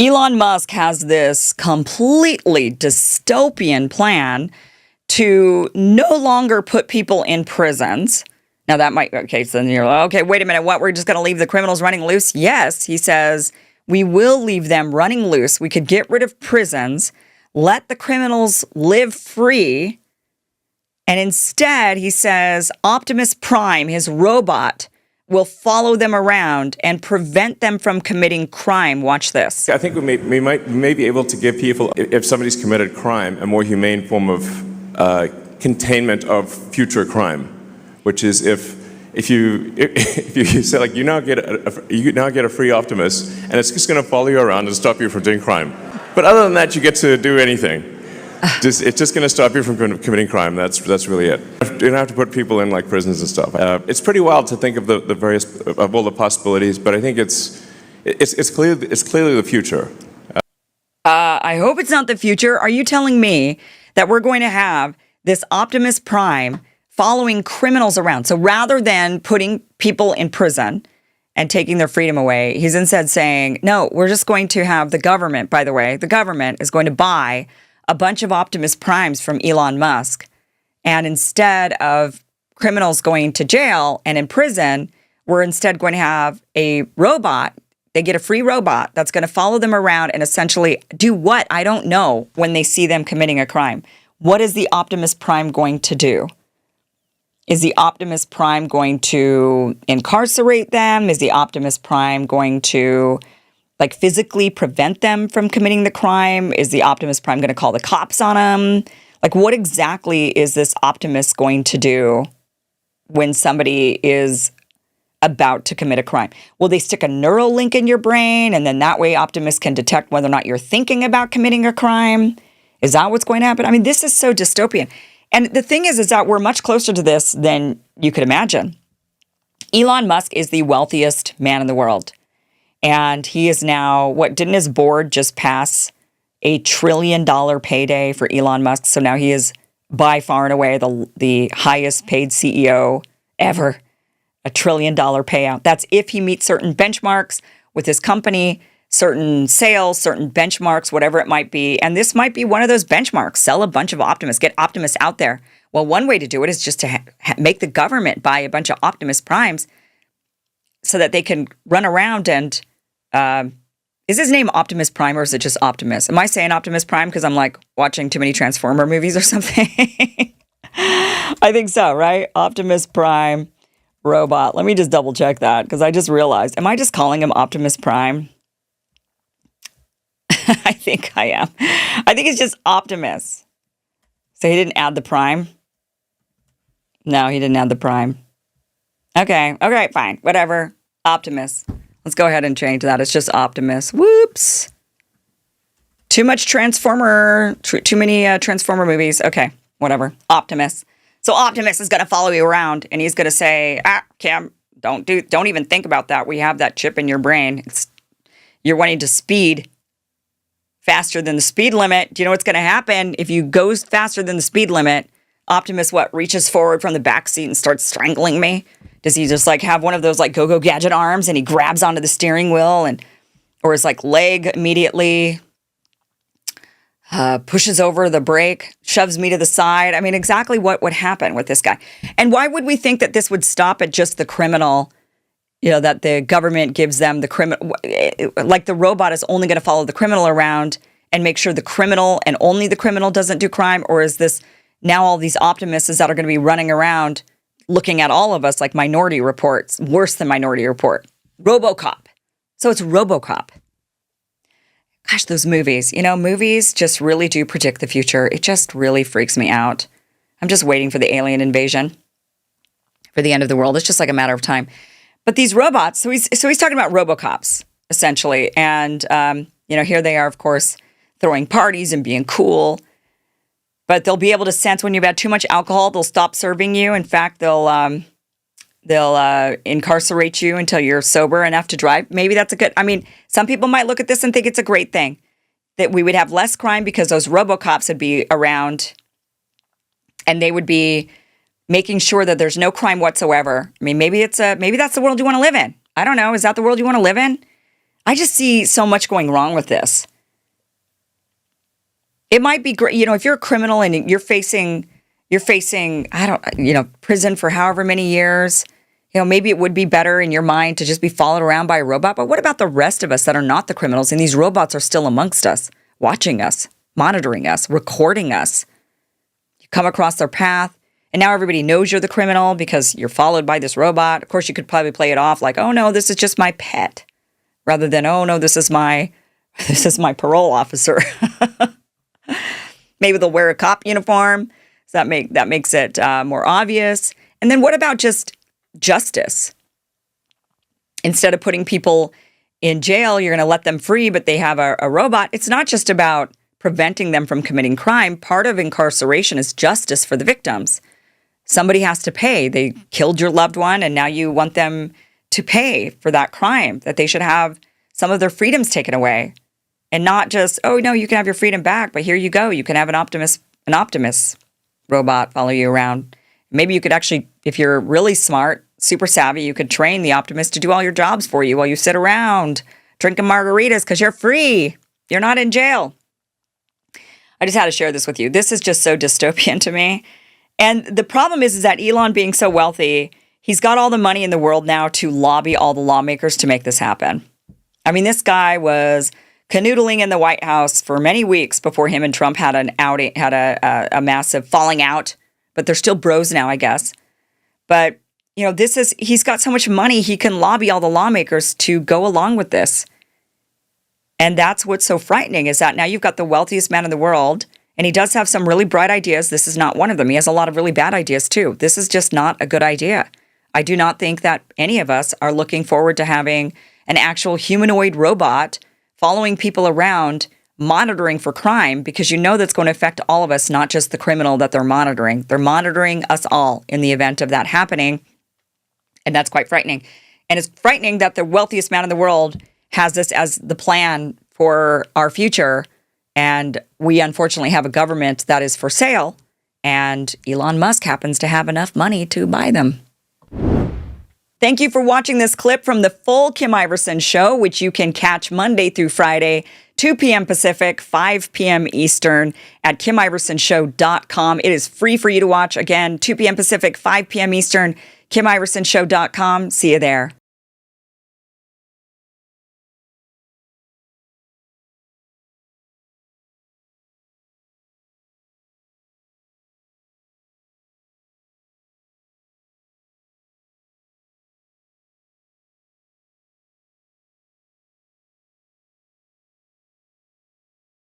Elon Musk has this completely dystopian plan to no longer put people in prisons. Now that might, okay, so then you're like, okay, wait a minute, what? We're just going to leave the criminals running loose? Yes, he says, we will leave them running loose. We could get rid of prisons, let the criminals live free. And instead, he says, Optimus Prime, his robot, will follow them around and prevent them from committing crime. Watch this. I think we may be able to give people, if somebody's committed crime, a more humane form of containment of future crime, which is if you say, like, you now get a free Optimus, and it's just going to follow you around and stop you from doing crime. But other than that, you get to do anything. It's just going to stop you from committing crime. That's really it. You don't have to put people in like prisons and stuff. It's pretty wild to think of the various of all the possibilities, but I think it's clearly the future. I hope it's not the future. Are you telling me that we're going to have this Optimus Prime following criminals around? So rather than putting people in prison and taking their freedom away, he's instead saying, no, we're just going to have the government, by the way, the government is going to buy a bunch of Optimus Primes from Elon Musk. And instead of criminals going to jail and in prison, we're instead going to have a robot. They get a free robot that's going to follow them around and essentially do what? I don't know when they see them committing a crime. What is the Optimus Prime going to do? Is the Optimus Prime going to incarcerate them? Is the Optimus Prime going to like physically prevent them from committing the crime? Is the Optimus Prime going to call the cops on them? Like, what exactly is this Optimus going to do when somebody is about to commit a crime? Will they stick a neural link in your brain, and then that way Optimus can detect whether or not you're thinking about committing a crime? Is that what's going to happen? I mean, this is so dystopian. And the thing is that we're much closer to this than you could imagine. Elon Musk is the wealthiest man in the world. And he is now, didn't his board just pass $1 trillion payday for Elon Musk? So now he is by far and away the highest paid CEO ever. $1 trillion payout. That's if he meets certain benchmarks with his company, certain sales, certain benchmarks, whatever it might be. And this might be one of those benchmarks. Sell a bunch of Optimus, get Optimus out there. Well, one way to do it is just to make the government buy a bunch of Optimus Primes so that they can run around and, is his name Optimus Prime or is it just Optimus? Am I saying Optimus Prime because I'm like watching too many Transformer movies or something? I think so, right? Optimus Prime robot. Let me just double check that because I just realized, am I just calling him Optimus Prime? I think I am. I think it's just Optimus. So he didn't add the Prime? No, he didn't add the Prime. Okay, fine, whatever. Optimus. Let's go ahead and change that. It's just Optimus. Whoops. Too much Transformer, too many Transformer movies. Okay, whatever. Optimus. So Optimus is going to follow you around, and he's going to say, Cam, don't even think about that. We have that chip in your brain. You're wanting to speed faster than the speed limit. Do you know what's going to happen if you go faster than the speed limit? Optimus, reaches forward from the back seat and starts strangling me? Does he just have one of those go-go gadget arms and he grabs onto the steering wheel or his leg immediately pushes over the brake, shoves me to the side? I mean, exactly what would happen with this guy. And why would we think that this would stop at just the criminal, that the government gives them the criminal, like the robot is only going to follow the criminal around and make sure the criminal and only the criminal doesn't do crime? Or is this now all these Optimuses that are going to be running around looking at all of us like Minority Reports, worse than Minority Report? Robocop. So it's Robocop. Gosh, those movies. Movies just really do predict the future. It just really freaks me out. I'm just waiting for the alien invasion, for the end of the world. It's just like a matter of time. But these robots, so he's talking about Robocops, essentially. And, here they are, of course, throwing parties and being cool. But they'll be able to sense when you've had too much alcohol. They'll stop serving you. In fact, they'll incarcerate you until you're sober enough to drive. Maybe that's some people might look at this and think it's a great thing that we would have less crime because those Robocops would be around and they would be making sure that there's no crime whatsoever. I mean, maybe that's the world you want to live in. I don't know. Is that the world you want to live in? I just see so much going wrong with this. It might be great, if you're a criminal and you're facing, prison for however many years, maybe it would be better in your mind to just be followed around by a robot. But what about the rest of us that are not the criminals? And these robots are still amongst us, watching us, monitoring us, recording us. You come across their path, and now everybody knows you're the criminal because you're followed by this robot. Of course, you could probably play it off like, oh no, this is just my pet, rather than, oh no, this is my parole officer. Maybe they'll wear a cop uniform. So that makes it more obvious. And then what about just justice? Instead of putting people in jail, you're going to let them free, but they have a robot. It's not just about preventing them from committing crime. Part of incarceration is justice for the victims. Somebody has to pay. They killed your loved one, and now you want them to pay for that crime, that they should have some of their freedoms taken away. And not just, oh, no, you can have your freedom back, but here you go. You can have an Optimus robot follow you around. Maybe you could actually, if you're really smart, super savvy, you could train the Optimus to do all your jobs for you while you sit around drinking margaritas because you're free. You're not in jail. I just had to share this with you. This is just so dystopian to me. And the problem is that Elon, being so wealthy, he's got all the money in the world now to lobby all the lawmakers to make this happen. I mean, this guy was canoodling in the White House for many weeks before him and Trump had a massive falling out. But they're still bros now, I guess. But, he's got so much money, he can lobby all the lawmakers to go along with this. And that's what's so frightening, is that now you've got the wealthiest man in the world, and he does have some really bright ideas. This is not one of them. He has a lot of really bad ideas, too. This is just not a good idea. I do not think that any of us are looking forward to having an actual humanoid robot following people around, monitoring for crime, because that's going to affect all of us, not just the criminal that they're monitoring. They're monitoring us all in the event of that happening. And that's quite frightening. And it's frightening that the wealthiest man in the world has this as the plan for our future. And we unfortunately have a government that is for sale. And Elon Musk happens to have enough money to buy them. Thank you for watching this clip from the full Kim Iversen Show, which you can catch Monday through Friday, 2 p.m. Pacific, 5 p.m. Eastern at KimIversonShow.com. It is free for you to watch. Again, 2 p.m. Pacific, 5 p.m. Eastern, KimIversonShow.com. See you there.